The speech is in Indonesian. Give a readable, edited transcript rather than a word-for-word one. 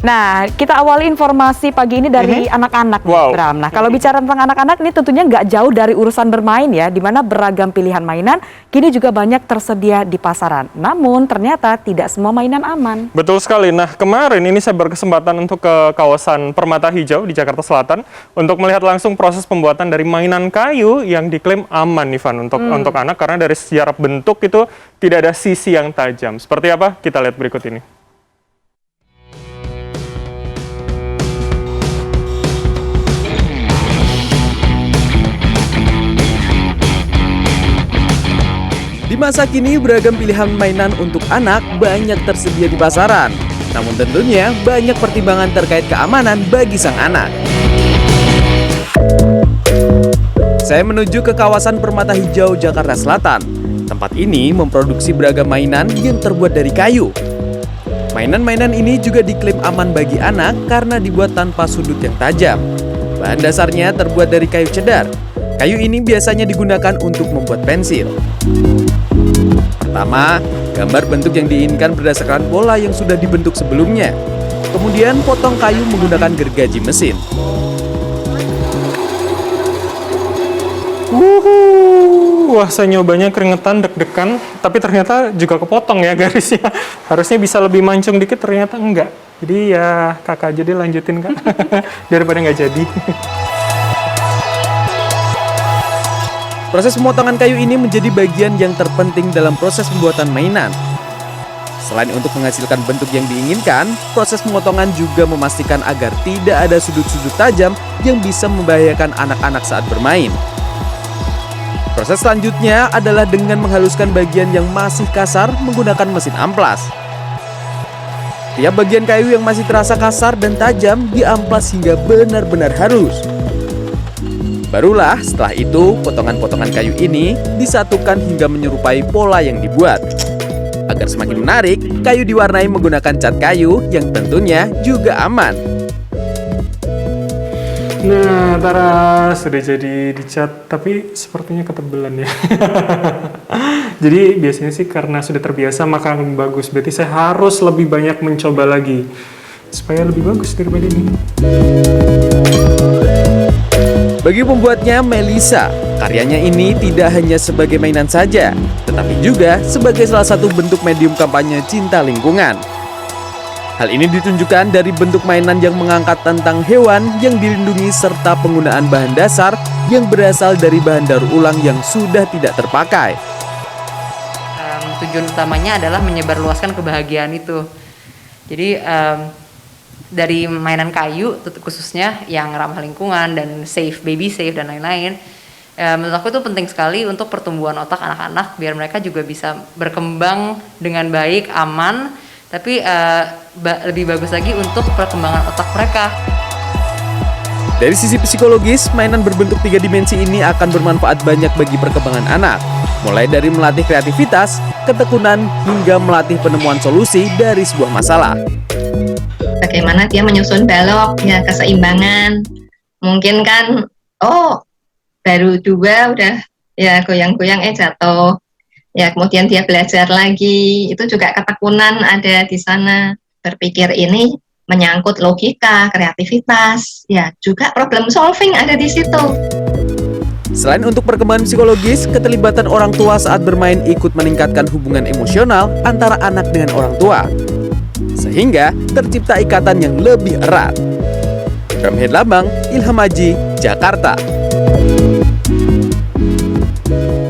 Nah, kita awali informasi pagi ini dari anak-anak, nih, Wow. Bram. Nah, kalau bicara tentang anak-anak ini tentunya nggak jauh dari urusan bermain ya, di mana beragam pilihan mainan kini juga banyak tersedia di pasaran. Namun ternyata tidak semua mainan aman. Betul sekali. Nah, kemarin ini saya berkesempatan untuk ke kawasan Permata Hijau di Jakarta Selatan untuk melihat langsung proses pembuatan dari mainan kayu yang diklaim aman, Ivan, untuk anak karena dari sejarah bentuk itu tidak ada sisi yang tajam. Seperti apa? Kita lihat berikut ini. Di masa kini beragam pilihan mainan untuk anak banyak tersedia di pasaran. Namun tentunya banyak pertimbangan terkait keamanan bagi sang anak. Saya menuju ke kawasan Permata Hijau, Jakarta Selatan. Tempat ini memproduksi beragam mainan yang terbuat dari kayu. Mainan-mainan ini juga diklaim aman bagi anak karena dibuat tanpa sudut yang tajam. Bahan dasarnya terbuat dari kayu cedar. Kayu ini biasanya digunakan untuk membuat pensil. Pertama, gambar bentuk yang diinginkan berdasarkan pola yang sudah dibentuk sebelumnya. Kemudian potong kayu menggunakan gergaji mesin. Wah, saya nyobanya keringetan, deg-degan, tapi ternyata juga kepotong ya garisnya. Harusnya bisa lebih mancung dikit, ternyata enggak. Jadi ya kakak aja deh lanjutin, Kak. Daripada nggak jadi. Proses pemotongan kayu ini menjadi bagian yang terpenting dalam proses pembuatan mainan. Selain untuk menghasilkan bentuk yang diinginkan, proses pemotongan juga memastikan agar tidak ada sudut-sudut tajam yang bisa membahayakan anak-anak saat bermain. Proses selanjutnya adalah dengan menghaluskan bagian yang masih kasar menggunakan mesin amplas. Tiap bagian kayu yang masih terasa kasar dan tajam diamplas hingga benar-benar halus. Barulah setelah itu potongan-potongan kayu ini disatukan hingga menyerupai pola yang dibuat. Agar semakin menarik, kayu diwarnai menggunakan cat kayu yang tentunya juga aman. Nah, Tara sudah jadi dicat, tapi sepertinya ketebelan ya. Jadi biasanya sih karena sudah terbiasa maka akan bagus. Berarti saya harus lebih banyak mencoba lagi supaya lebih bagus daripada ini. Bagi pembuatnya Melisa, karyanya ini tidak hanya sebagai mainan saja, tetapi juga sebagai salah satu bentuk medium kampanye cinta lingkungan. Hal ini ditunjukkan dari bentuk mainan yang mengangkat tentang hewan yang dilindungi serta penggunaan bahan dasar yang berasal dari bahan daur ulang yang sudah tidak terpakai. Tujuan utamanya adalah menyebarluaskan kebahagiaan itu. Jadi dari mainan kayu khususnya yang ramah lingkungan dan safe, baby safe dan lain-lain, menurut aku itu penting sekali untuk pertumbuhan otak anak-anak biar mereka juga bisa berkembang dengan baik, aman, tapi lebih bagus lagi untuk perkembangan otak mereka. Dari sisi psikologis, mainan berbentuk 3 dimensi ini akan bermanfaat banyak bagi perkembangan anak, mulai dari melatih kreativitas, ketekunan, hingga melatih penemuan solusi dari sebuah masalah. Bagaimana dia menyusun balok, ya keseimbangan. Mungkin kan, baru 2 udah ya goyang-goyang jatuh. Ya kemudian dia belajar lagi, itu juga ketekunan ada di sana. Berpikir ini menyangkut logika, kreativitas, ya juga problem solving ada di situ. Selain untuk perkembangan psikologis, keterlibatan orang tua saat bermain ikut meningkatkan hubungan emosional antara anak dengan orang tua. Sehingga tercipta ikatan yang lebih erat. Bram Hedlambang, Ilham Aji, Jakarta.